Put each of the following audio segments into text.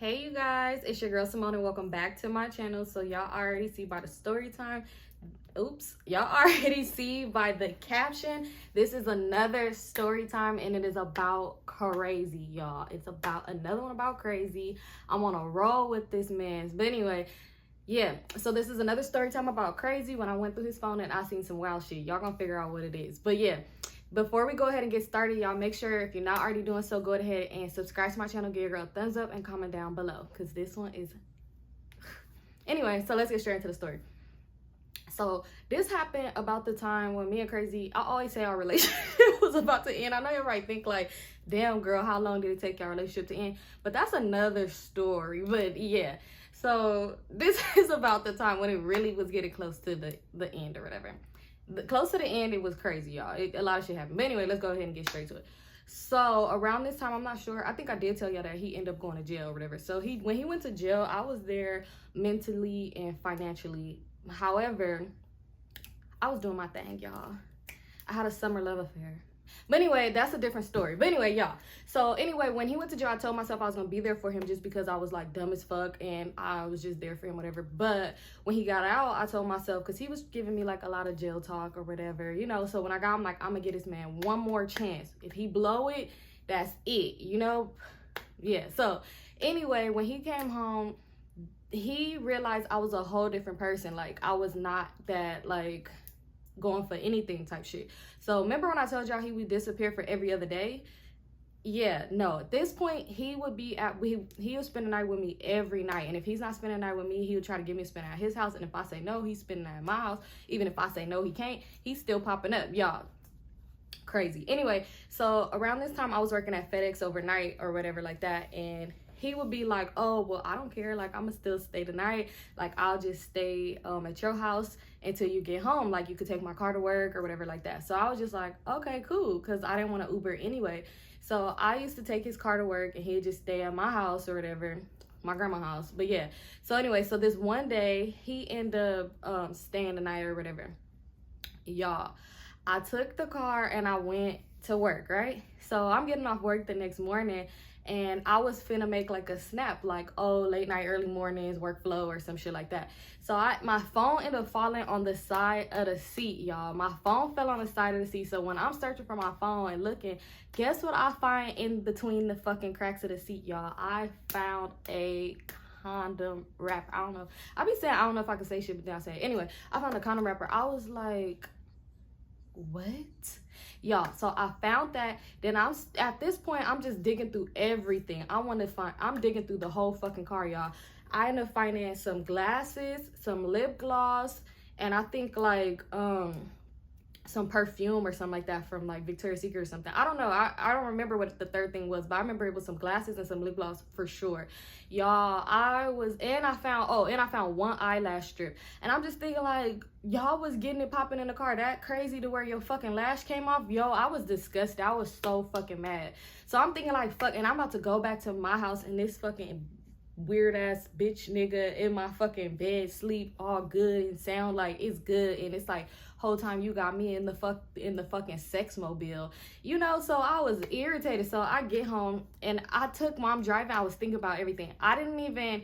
Hey you guys, it's your girl Simone and welcome back to my channel. So y'all already see by the story time, y'all already see by the caption, this is another story time and it is about crazy, y'all. It's about another one about crazy. I'm on a roll with this man's, but anyway, yeah, so this is another story time about crazy. When I went through his phone and I seen some wild shit, y'all gonna figure out what it is. But yeah, before we go ahead and get started, y'all make sure if you're not already doing so, go ahead and subscribe to my channel, give your girl a thumbs up and comment down below because this one is anyway. So let's get straight into the story. So this happened about the time when me and Crazy, I always say our relationship was about to end. I know everybody think like, damn girl, how long did it take your relationship to end? But that's another story. But yeah, so this is about the time when it really was getting close to the end or whatever. Close to the end, it was crazy, y'all. A lot of shit happened. But anyway, let's go ahead and get straight to it. So around this time, I'm not sure, I think I did tell y'all that he ended up going to jail or whatever. So when he went to jail, I was there mentally and financially. However, I was doing my thing, y'all. I had a summer love affair. But anyway, that's a different story. But anyway, y'all. So anyway, when he went to jail, I told myself I was going to be there for him just because I was like dumb as fuck and I was just there for him, whatever. But when he got out, I told myself, because he was giving me like a lot of jail talk or whatever, you know. So when I got him, like, I'm going to get this man one more chance. If he blow it, that's it, you know. Yeah. So anyway, when he came home, he realized I was a whole different person. Like, I was not that, like, going for anything type shit. So remember when I told y'all he would disappear for every other day? Yeah, no, at this point he would be he would spend the night with me every night, and if he's not spending the night with me, he would try to get me to spend it at his house, and if I say no, he's spending it at my house. Even if I say no, he can't, he's still popping up, y'all. Crazy. Anyway, so around this time I was working at FedEx overnight or whatever like that, and he would be like, oh, well, I don't care, like, I'm gonna still stay tonight, like, I'll just stay at your house until you get home, like, you could take my car to work or whatever like that. So I was just like, okay, cool, because I didn't want to Uber anyway. So I used to take his car to work and he'd just stay at my house or whatever, my grandma's house. But yeah, so anyway, so this one day he ended up staying the night or whatever. Y'all, I took the car and I went to work, right? So I'm getting off work the next morning and I was finna make like a snap, like, oh, late night, early mornings, workflow or some shit like that. So my phone ended up falling on the side of the seat, y'all. My phone fell on the side of the seat. So when I'm searching for my phone and looking, guess what I find in between the fucking cracks of the seat, y'all? I found a condom wrapper. I don't know. I be saying I don't know if I can say shit, but then I say it. Anyway, I found a condom wrapper. I was like, what? Y'all, so I found that. Then at this point I'm just digging through everything. I'm digging through the whole fucking car, y'all. I ended up finding some glasses, some lip gloss, and I think like some perfume or something like that from like Victoria's Secret or something. I don't know. I don't remember what the third thing was, but I remember it was some glasses and some lip gloss for sure. Y'all, I found one eyelash strip. And I'm just thinking like, y'all was getting it popping in the car that crazy to where your fucking lash came off. Yo, I was disgusted. I was so fucking mad. So I'm thinking like, fuck, and I'm about to go back to my house and this fucking weird ass bitch nigga in my fucking bed sleep all good and sound like it's good, and it's like whole time you got me in the fucking sex mobile, you know. So I was irritated. So I get home and I took mom driving. I was thinking about everything. I didn't even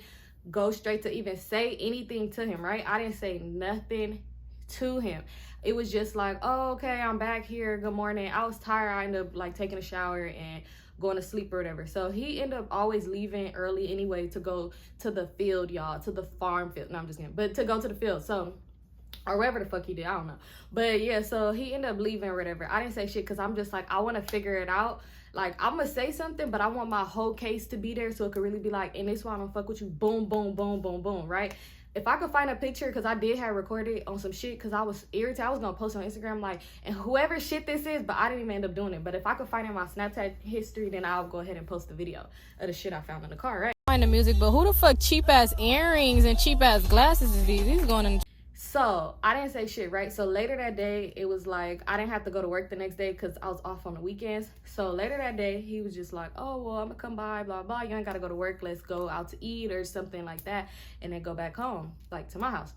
go straight to even say anything to him, right? I didn't say nothing to him. It was just like, oh, okay, I'm back here, good morning. I was tired. I ended up like taking a shower and going to sleep or whatever. So he ended up always leaving early anyway to go to the field, y'all, to the farm field. No, I'm just kidding, but to go to the field. So, or wherever the fuck he did, I don't know. But yeah, so he ended up leaving or whatever. I didn't say shit because I'm just like, I want to figure it out. Like, I'm gonna say something, but I want my whole case to be there so it could really be like, and this is why I don't fuck with you, boom, boom, boom, boom, boom, right? If I could find a picture, because I did have recorded on some shit, because I was irritated. I was going to post on Instagram, like, and whoever shit this is, but I didn't even end up doing it. But if I could find it in my Snapchat history, then I'll go ahead and post the video of the shit I found in the car, right? Find the music, but who the fuck cheap-ass earrings and cheap-ass glasses is these? These going in... So I didn't say shit, right? So later that day, it was like, I didn't have to go to work the next day because I was off on the weekends. So later that day, he was just like, oh, well, I'm gonna come by, blah, blah. You ain't gotta go to work. Let's go out to eat or something like that. And then go back home, like to my house.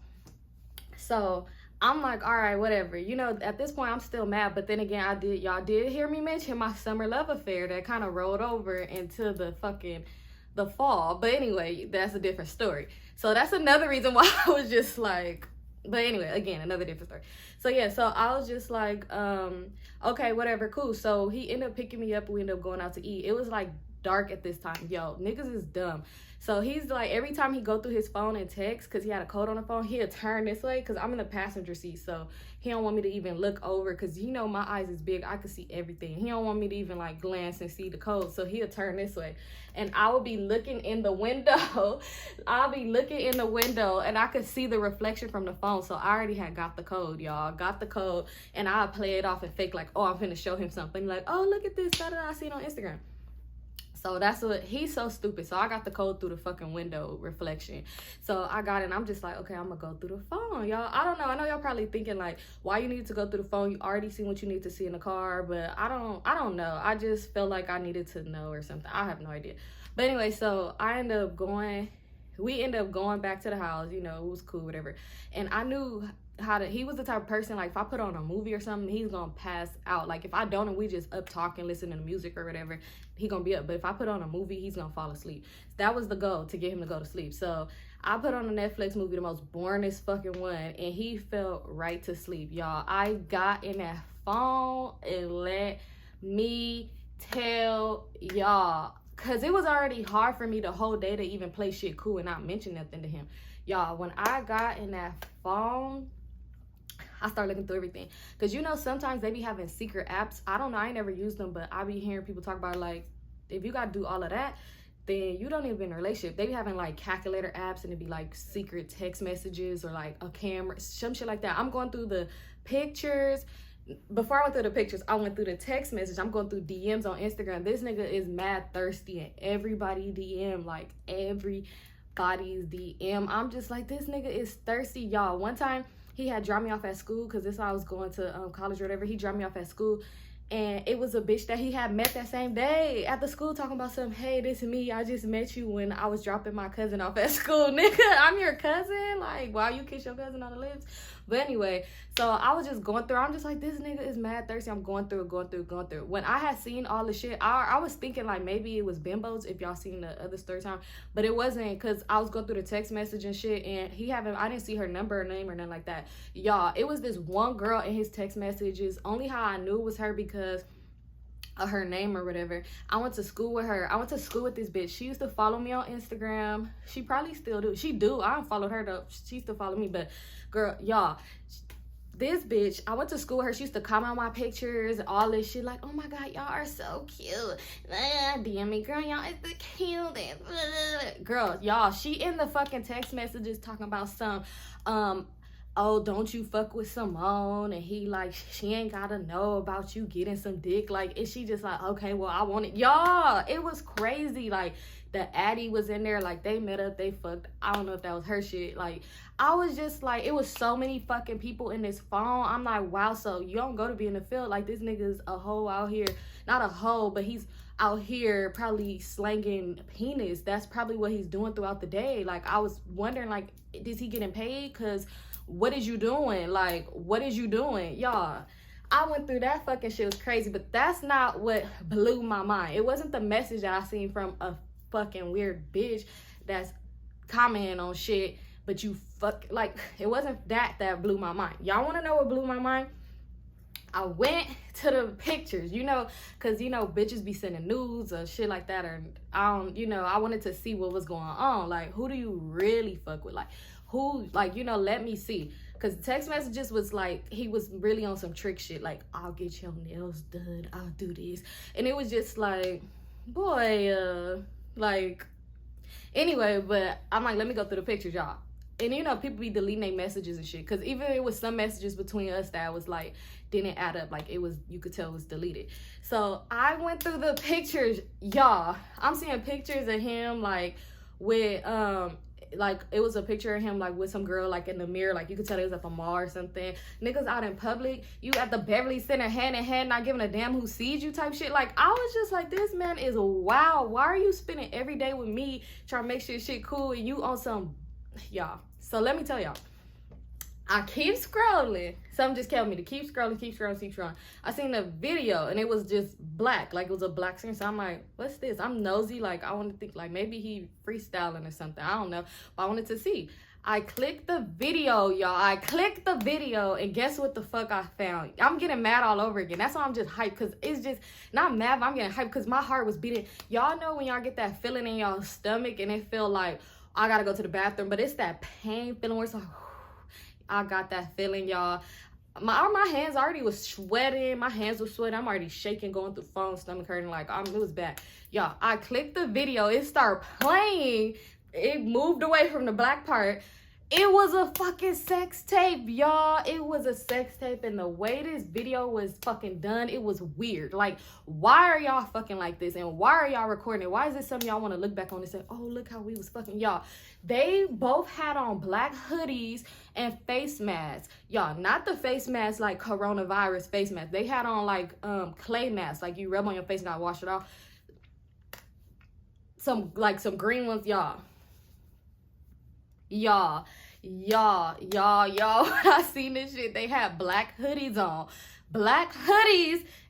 So I'm like, all right, whatever. You know, at this point, I'm still mad. But then again, y'all did hear me mention my summer love affair that kind of rolled over into the fucking the fall. But anyway, that's a different story. So that's another reason why I was just like, but anyway, again, another different story. So yeah, so I was just like, okay, whatever, cool. So he ended up picking me up. We ended up going out to eat. It was like dark at this time. Yo, niggas is dumb. So he's like, every time he go through his phone and text, because he had a code on the phone, he'll turn this way, because I'm in the passenger seat. So he don't want me to even look over, because you know my eyes is big. I can see everything. He don't want me to even like glance and see the code. So he'll turn this way. And I will be looking in the window. I'll be looking in the window, and I could see the reflection from the phone. So I already had got the code, y'all. Got the code. And I'll play it off and fake like, oh, I'm finna show him something. Like, oh, look at this. That I seen on Instagram. So that's what, he's so stupid. So I got the code through the fucking window reflection. So I got it, and I'm just like, okay, I'm gonna go through the phone, y'all. I don't know. I know y'all probably thinking like, why you need to go through the phone? You already seen what you need to see in the car, but I don't know. I just felt like I needed to know or something. I have no idea. But anyway, so we ended up going back to the house, you know, it was cool, whatever. And I knew he was the type of person, like if I put on a movie or something, he's gonna pass out. Like if I don't and we just up talking, listening to music or whatever, he gonna be up. But if I put on a movie, he's gonna fall asleep. That was the goal, to get him to go to sleep. So I put on a Netflix movie, the most boringest fucking one, and he fell right to sleep, y'all. I got in that phone and let me tell y'all, because it was already hard for me the whole day to even play shit cool and not mention nothing to him. Y'all, when I got in that phone, I started looking through everything. Because, you know, sometimes they be having secret apps. I don't know. I ain't never used them, but I be hearing people talk about, like, if you got to do all of that, then you don't even be in a relationship. They be having, like, calculator apps, and it be, like, secret text messages or, like, a camera, some shit like that. I'm going through the pictures. Before I went through the pictures, I went through the text message. I'm going through DMs on Instagram. This nigga is mad thirsty, and everybody DM, like, everybody's DM. I'm just like, this nigga is thirsty, y'all. One time, he had dropped me off at school, because this is how I was going to college or whatever. He dropped me off at school, and it was a bitch that he had met that same day at the school, talking about something, hey, this is me. I just met you when I was dropping my cousin off at school. Nigga, I'm your cousin? Like, why you kiss your cousin on the lips? But anyway, so I was just going through. I'm just like, this nigga is mad thirsty. I'm going through. When I had seen all the shit, I was thinking like maybe it was bimbos, if y'all seen the other story time. But it wasn't, because I was going through the text message and shit, and I didn't see her number or name or nothing like that. Y'all, it was this one girl in his text messages. Only how I knew it was her because of her name or whatever. I went to school with her. I went to school with this bitch. She used to follow me on Instagram. She probably still do. She do. I don't follow her though. She used to follow me. But girl, y'all, this bitch, I went to school with her. She used to comment on my pictures, all this shit, like, oh my god, y'all are so cute. DM me, girl, y'all is the cutest. Girl, y'all, she in the fucking text messages talking about some oh, don't you fuck with Simone, and he like, she ain't gotta know about you getting some dick. Like, and she just like, okay, well, I want it. Y'all, it was crazy. Like, the Addie was in there, like, they met up, they fucked. I don't know if that was her shit. Like, I was just like, it was so many fucking people in this phone. I'm like, wow, so you don't go to be in the field. Like, this nigga's a hoe out here. Not a hoe, but he's out here probably slanging penis. That's probably what he's doing throughout the day. Like, I was wondering, like, is he getting paid? Because what is you doing? Like, what is you doing? Y'all, I went through that fucking shit. It was crazy, but that's not what blew my mind. It wasn't the message that I seen from a fucking weird bitch that's commenting on shit, but you fuck, like, it wasn't that blew my mind. Y'all want to know what blew my mind? I went to the pictures, you know, because, you know, bitches be sending nudes or shit like that, or I don't, you know, I wanted to see what was going on. Like, who do you really fuck with? Like, who, like, you know, let me see. Because text messages was like, he was really on some trick shit. Like, I'll get your nails done. I'll do this. And it was just like, boy, like, anyway, but I'm like, let me go through the pictures, y'all. And, you know, people be deleting their messages and shit. Because even it was some messages between us that was like, didn't add up. Like, it was, you could tell it was deleted. So I went through the pictures, y'all. I'm seeing pictures of him, like, with, like, it was a picture of him, like, with some girl, like, in the mirror. Like, you could tell it was at the mall or something. Niggas out in public, you at the Beverly Center, hand in hand, not giving a damn who sees you type shit. Like, I was just like, this man is wild. Why are you spending every day with me trying to make sure shit cool and you on some, y'all? So let me tell y'all, I keep scrolling. Something just kept me to keep scrolling, keep scrolling, keep scrolling. I seen a video and it was just black, like it was a black screen. So I'm like, what's this? I'm nosy, like I want to think like maybe he freestyling or something. I don't know, but I wanted to see. I clicked the video, y'all. I clicked the video and guess what the fuck I found? I'm getting mad all over again. That's why I'm just hyped, because it's just not mad, but I'm getting hyped because my heart was beating. Y'all know when y'all get that feeling in y'all stomach and it feel like I gotta go to the bathroom, but it's that pain feeling where it's like, I got that feeling, y'all. My hands already was sweating. My hands were sweating. I'm already shaking, going through phone, stomach hurting. Like, it was bad. Y'all, I clicked the video. It started playing. It moved away from the black part. It was a fucking sex tape, y'all. It was a sex tape, and the way this video was fucking done, it was weird. Like, why are y'all fucking like this? And why are y'all recording it? Why is this something y'all want to look back on and say, oh, look how we was fucking? Y'all, they both had on black hoodies and face masks. Y'all, not the face masks like coronavirus face masks. They had on like clay masks, like you rub on your face and not wash it off. Some green ones, y'all. Y'all, I seen this shit. They had black hoodies on,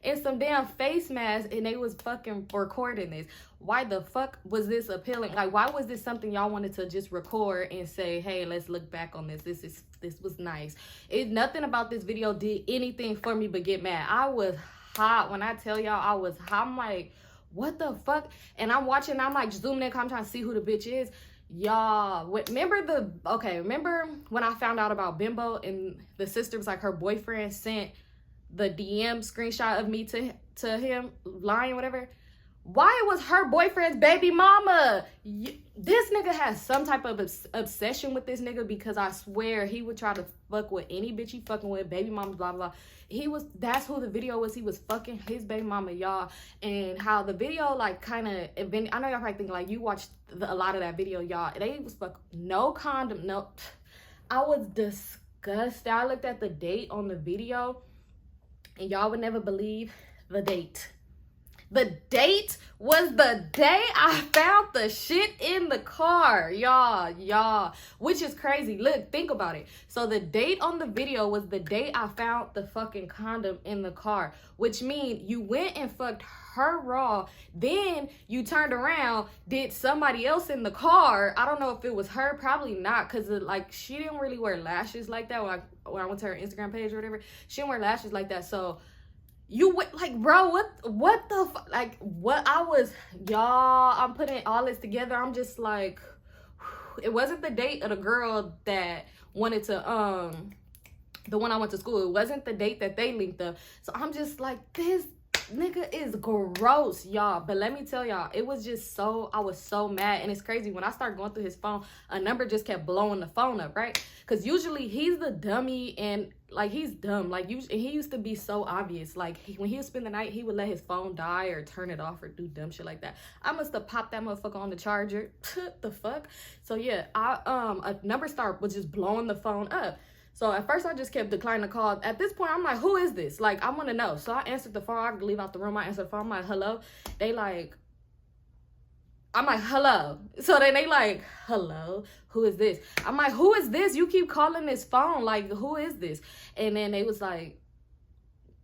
and some damn face masks, and they was fucking recording this. Why the fuck was this appealing? Like, why was this something y'all wanted to just record and say, hey, let's look back on this? This was nice. Nothing about this video did anything for me but get mad. I was hot. When I tell y'all I was hot, I'm like, what the fuck? And I'm watching, I'm like zooming in, I'm trying to see who the bitch is. Y'all, remember when I found out about Bimbo and the sister was like her boyfriend sent the DM screenshot of me to him lying, whatever? Why it was her boyfriend's baby mama? This nigga has some type of obsession with this nigga, because I swear he would try to fuck with any bitch he fucking with, baby mama, blah, blah, blah. That's who the video was. He was fucking his baby mama, y'all. And how the video, like, kind of, I know y'all probably think, like, you watched a lot of that video, y'all. They was fucking, no condom, no. I was disgusted. I looked at the date on the video, and y'all would never believe the date. The date was the day I found the shit in the car, y'all, which is crazy. Look, think about it. So the date on the video was the day I found the fucking condom in the car, which means you went and fucked her raw, then you turned around, did somebody else in the car. I don't know if it was her, probably not, because like she didn't really wear lashes like that. When I went to her Instagram page or whatever, she didn't wear lashes like that. So you went, like, bro, what the fuck? Like, what I was, y'all, I'm putting all this together. I'm just like, it wasn't the date of the girl that wanted to, the one I went to school. It wasn't the date that they linked up. So I'm just like, this nigga is gross, y'all. But let me tell y'all, it was just I was so mad. And it's crazy, when I started going through his phone, a number just kept blowing the phone up, right? Because usually he's the dummy, and like, he's dumb. Like, he used to be so obvious. Like, when he would spend the night, he would let his phone die or turn it off or do dumb shit like that. I must have popped that motherfucker on the charger. The fuck? So yeah, a number was just blowing the phone up. So at first I just kept declining the call. At this point, I'm like, who is this? Like, I want to know. So I answered the phone. I could leave out the room. I answered the phone. I'm like, hello. I'm like, hello. So then they like, hello, who is this? I'm like, who is this? You keep calling this phone. Like, who is this? And then they was like,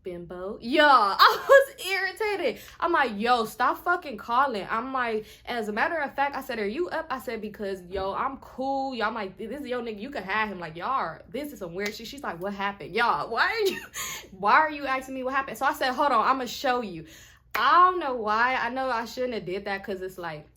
Bimbo. Yo, I was irritated. I'm like, yo, stop fucking calling. I'm like, as a matter of fact, I said, are you up? I said, because, yo, I'm cool. Y'all, I'm like, this is your nigga. You could have him. Like, y'all, this is some weird shit. She's like, what happened? Y'all, why are you asking me what happened? So I said, hold on, I'm going to show you. I don't know why. I know I shouldn't have did that, because it's like,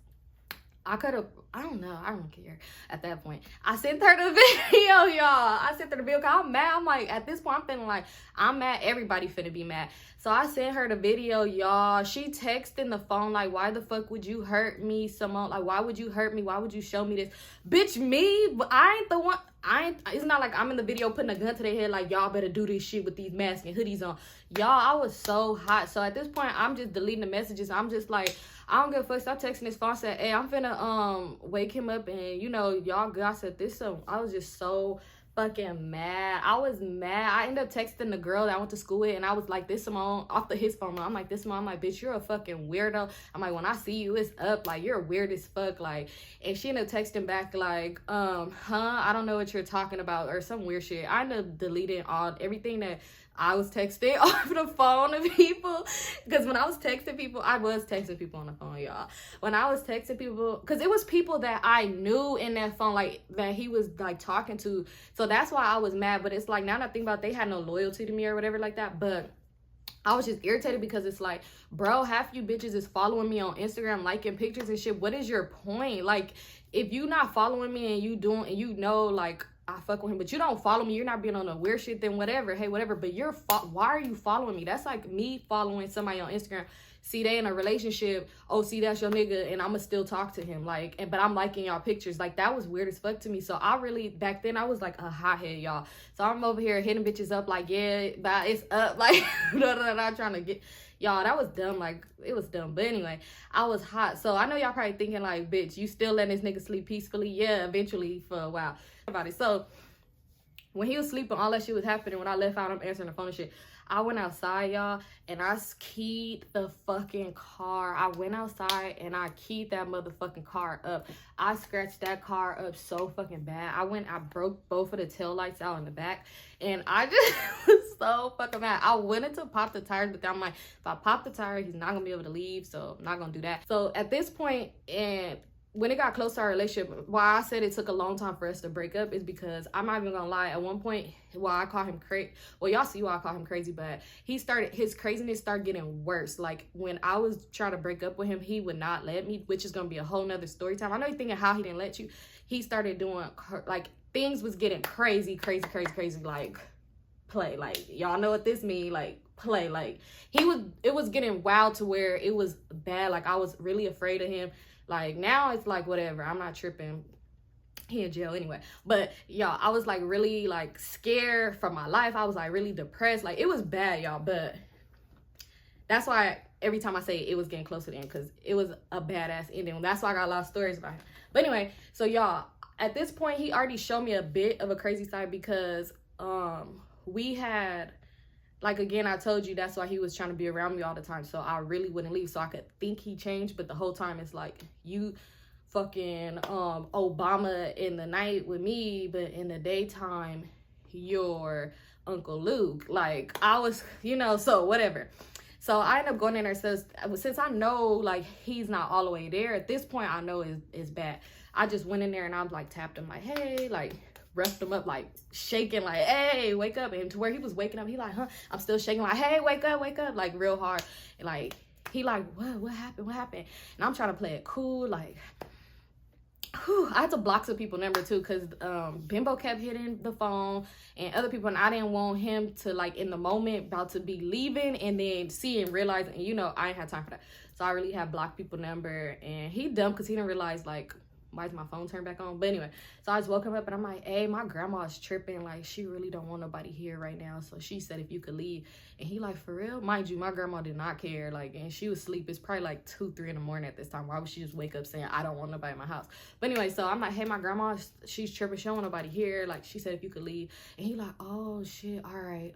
I could have, I don't know. I don't care at that point. I sent her the video, y'all. I sent her the video because I'm mad. I'm like, at this point, I'm feeling like I'm mad. Everybody finna be mad. So I sent her the video, y'all. She texting the phone like, why the fuck would you hurt me, Simone? Like, why would you hurt me? Why would you show me this? Bitch, me? But I ain't the one. It's not like I'm in the video putting a gun to their head like, y'all better do this shit with these masks and hoodies on. Y'all, I was so hot. So at this point, I'm just deleting the messages. I'm just like, I don't give a fuck. Stop texting his phone. I said, hey, I'm finna wake him up, and you know, y'all good. I said this. So I was just so fucking mad. I was mad. I ended up texting the girl that I went to school with, and I was like, this Simone, off his phone. I'm like, this Simone, I'm like, bitch, you're a fucking weirdo. I'm like, when I see you, it's up. Like, you're weird as fuck. Like, and she ended up texting back like, I don't know what you're talking about, or some weird shit. I ended up deleting everything that I was texting off the phone to people, because when I was texting people on the phone, y'all. When I was texting people, because it was people that I knew in that phone, like, that he was, like, talking to. So that's why I was mad. But it's like, now that I think about it, they had no loyalty to me or whatever like that. But I was just irritated because it's like, bro, half you bitches is following me on Instagram, liking pictures and shit. What is your point? Like, if you not following me and you know, like, I fuck with him, but you don't follow me, you're not being on a weird shit, then whatever, hey, whatever. But why are you following me? That's like me following somebody on Instagram. See, they in a relationship. Oh, see, that's your nigga, and I'ma still talk to him. Like, but I'm liking y'all pictures. Like, that was weird as fuck to me. So I really, back then, I was like a hothead, y'all. So I'm over here hitting bitches up like, yeah, it's up. Like, not trying to get... Y'all, that was dumb. Like, it was dumb. But anyway, I was hot. So I know y'all probably thinking like, bitch, you still letting this nigga sleep peacefully? Yeah, eventually for a while. About it. So when he was sleeping, all that shit was happening. When I left out, I'm answering the phone and shit. I went outside, y'all, and I keyed the fucking car. I went outside and I keyed that motherfucking car up. I scratched that car up so fucking bad. I broke both of the tail lights out in the back, and I just was so fucking mad. I wanted to pop the tires, but I'm like, if I pop the tire, he's not gonna be able to leave, so I'm not gonna do that. So at this point, and when it got close to our relationship, why I said it took a long time for us to break up is because I'm not even gonna lie. At one point, why I call him crazy, well, y'all see why I call him crazy, but his craziness started getting worse. Like, when I was trying to break up with him, he would not let me, which is gonna be a whole nother story time. I know you're thinking how he didn't let you. He started doing, like, things was getting crazy, like, play. Like, y'all know what this mean, like, play. Like, it was getting wild to where it was bad. Like, I was really afraid of him. Like, now it's like, whatever, I'm not tripping. He in jail anyway. But y'all, I was like really like scared for my life. I was like really depressed. Like, it was bad, y'all. But that's why every time I say it was getting close to the end, because it was a badass ending. That's why I got a lot of stories about him. But anyway, so y'all, at this point, he already showed me a bit of a crazy side, because we had, like, again, I told you that's why he was trying to be around me all the time, so I really wouldn't leave, so I could think he changed. But the whole time it's like, you fucking Obama in the night with me, but in the daytime you're Uncle Luke. Like, I was, so whatever. So I ended up going in there. Since I know, like, he's not all the way there, at this point I know it's bad. I just went in there and I was like, tapped him like, hey, like, roughed him up, like, shaking, like, hey, wake up. And to where he was waking up, he like, huh? I'm still shaking, like, hey, wake up, like, real hard. And like, he like, what happened? And I'm trying to play it cool, like, whew. I had to block some people number too, because Bimbo kept hitting the phone and other people, and I didn't want him to, like, in the moment about to be leaving and then see and realize, and I ain't had time for that. So I really had blocked people number, and he dumb because he didn't realize, like, why is my phone turned back on? But anyway, so I just woke him up and I'm like, hey, my grandma's tripping. Like, she really don't want nobody here right now. So she said if you could leave. And he like, for real? Mind you, my grandma did not care. Like, and she was asleep. It's probably like 2, 3 in the morning at this time. Why would she just wake up saying, I don't want nobody in my house? But anyway, so I'm like, hey, my grandma, she's tripping. She don't want nobody here. Like, she said if you could leave. And he like, oh shit, all right.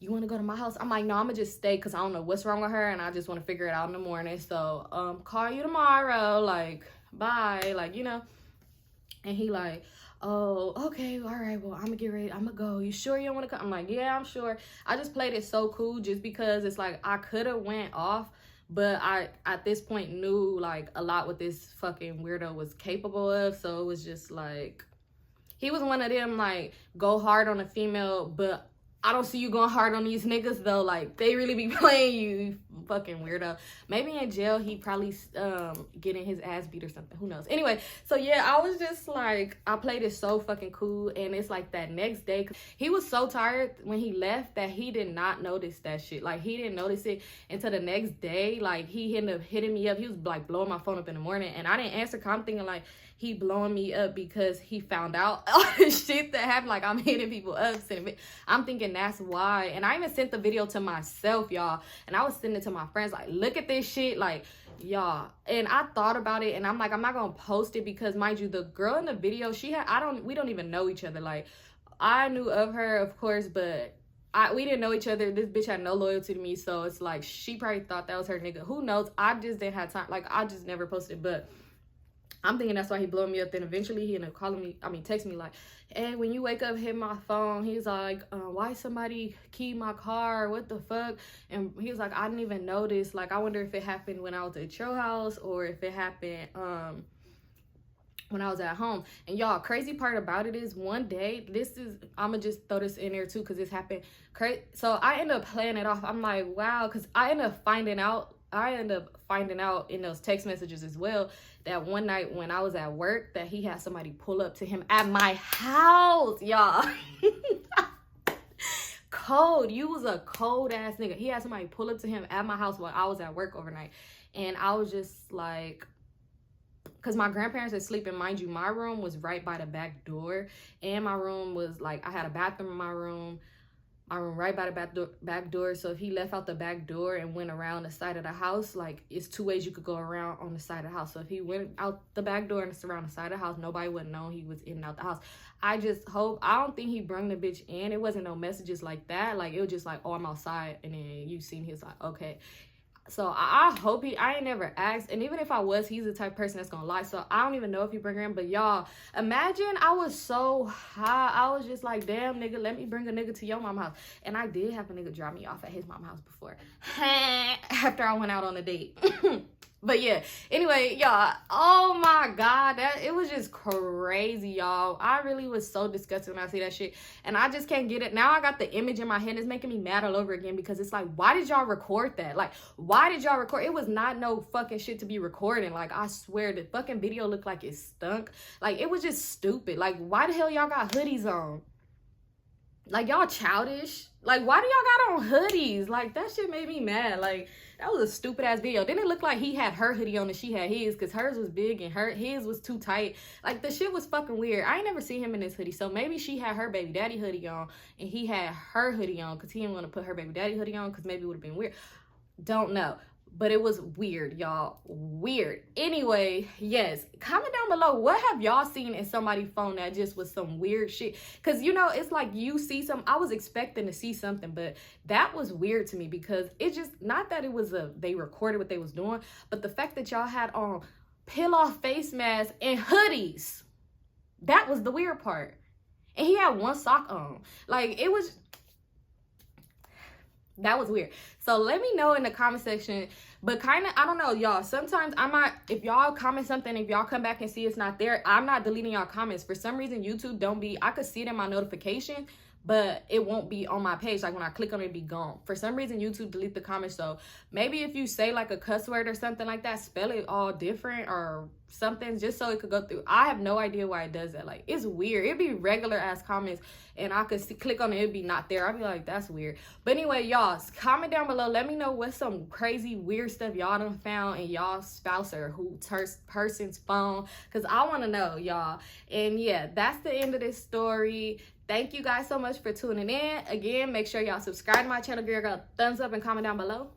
You want to go to my house? I'm like, no, I'm gonna just stay because I don't know what's wrong with her and I just want to figure it out in the morning. So call you tomorrow. Like, bye. Like, and he like, oh, okay, all right, well, I'm gonna get ready, I'm gonna go. You sure you don't want to come? I'm like, yeah, I'm sure. I just played it so cool just because it's like I could have went off, but I at this point knew like a lot what this fucking weirdo was capable of. So it was just like, he was one of them like go hard on a female, but I don't see you going hard on these niggas though. Like, they really be playing you fucking weirdo. Maybe in jail he probably getting his ass beat or something. Who knows? Anyway, so yeah, I was just like, I played it so fucking cool. And it's like that next day, he was so tired when he left that he did not notice that shit. Like, he didn't notice it until the next day. Like, he ended up hitting me up. He was like blowing my phone up in the morning, and I didn't answer because I'm thinking like, he blowing me up because he found out all the shit that happened. Like, I'm hitting people up. I'm thinking that's why. And I even sent the video to myself, y'all. And I was sending it to my friends, like, look at this shit. Like, y'all. And I thought about it, and I'm like, I'm not gonna post it because, mind you, the girl in the video, we don't even know each other. Like, I knew of her, of course, but we didn't know each other. This bitch had no loyalty to me, so it's like she probably thought that was her nigga. Who knows? I just didn't have time. Like, I just never posted, but I'm thinking that's why he blowing me up. Then eventually he ended up calling me, text me like, hey, when you wake up, hit my phone. He's like, why somebody keyed my car? What the fuck? And he was like, I didn't even notice. Like, I wonder if it happened when I was at your house or if it happened when I was at home. And y'all, crazy part about it is one day, I'ma just throw this in there too, because this happened crazy. So I ended up playing it off. I'm like, wow, because I ended up finding out in those text messages as well that one night when I was at work that he had somebody pull up to him at my house, y'all. Cold. You was a cold ass nigga. He had somebody pull up to him at my house while I was at work overnight. And I was just like, because my grandparents are sleeping, mind you, my room was right by the back door, and my room was like, I had a bathroom in my room right by the back door. So if he left out the back door and went around the side of the house, like, it's two ways you could go around on the side of the house. So if he went out the back door and around the side of the house, nobody would know he was in and out the house. I don't think he brung the bitch in. It wasn't no messages like that. Like, it was just like, oh, I'm outside, and then you seen his like, okay. So I hope I ain't never asked. And even if I was, he's the type of person that's gonna lie. So I don't even know if he bring her in. But y'all, imagine I was so high. I was just like, damn, nigga, let me bring a nigga to your mama's house. And I did have a nigga drop me off at his mama's house before. After I went out on a date. But yeah, anyway, y'all, oh my God, it was just crazy, y'all. I really was so disgusted when I see that shit, and I just can't get it. Now I got the image in my head. It's making me mad all over again, because it's like, why did y'all record that? Like, why did y'all record? It was not no fucking shit to be recording. Like, I swear, the fucking video looked like it stunk. Like, it was just stupid. Like, why the hell y'all got hoodies on? Like, y'all childish. Like, why do y'all got on hoodies? Like, that shit made me mad. Like, that was a stupid ass video. Then it looked like he had her hoodie on and she had his, because hers was big and his was too tight. Like, the shit was fucking weird. I ain't never seen him in this hoodie. So maybe she had her baby daddy hoodie on and he had her hoodie on because he didn't want to put her baby daddy hoodie on, because maybe it would have been weird. Don't know. But it was weird, y'all. Weird. Anyway, yes. Comment down below, what have y'all seen in somebody's phone that just was some weird shit? Because, you know, it's like you see some, I was expecting to see something, but that was weird to me, because it just, not that it was they recorded what they was doing, but the fact that y'all had on peel-off face masks and hoodies. That was the weird part. And he had one sock on. Like, it was... That was weird. So let me know in the comment section. But kind of, I don't know, y'all. Sometimes I might, if y'all comment something, if y'all come back and see it's not there, I'm not deleting y'all comments. For some reason, YouTube don't be, I could see it in my notification, but it won't be on my page. Like, when I click on it, it'd be gone. For some reason, YouTube delete the comments. So maybe if you say like a cuss word or something like that, spell it all different or something, just so it could go through. I have no idea why it does that. Like, it's weird. It'd be regular ass comments and I could click on it, it'd be not there. I'd be like, that's weird. But anyway, y'all, comment down below. Let me know what's some crazy weird stuff y'all done found in y'all spouse or person's phone, because I want to know, y'all. And yeah, that's the end of this story. Thank you guys so much for tuning in. Again, make sure y'all subscribe to my channel, give a thumbs up, and comment down below.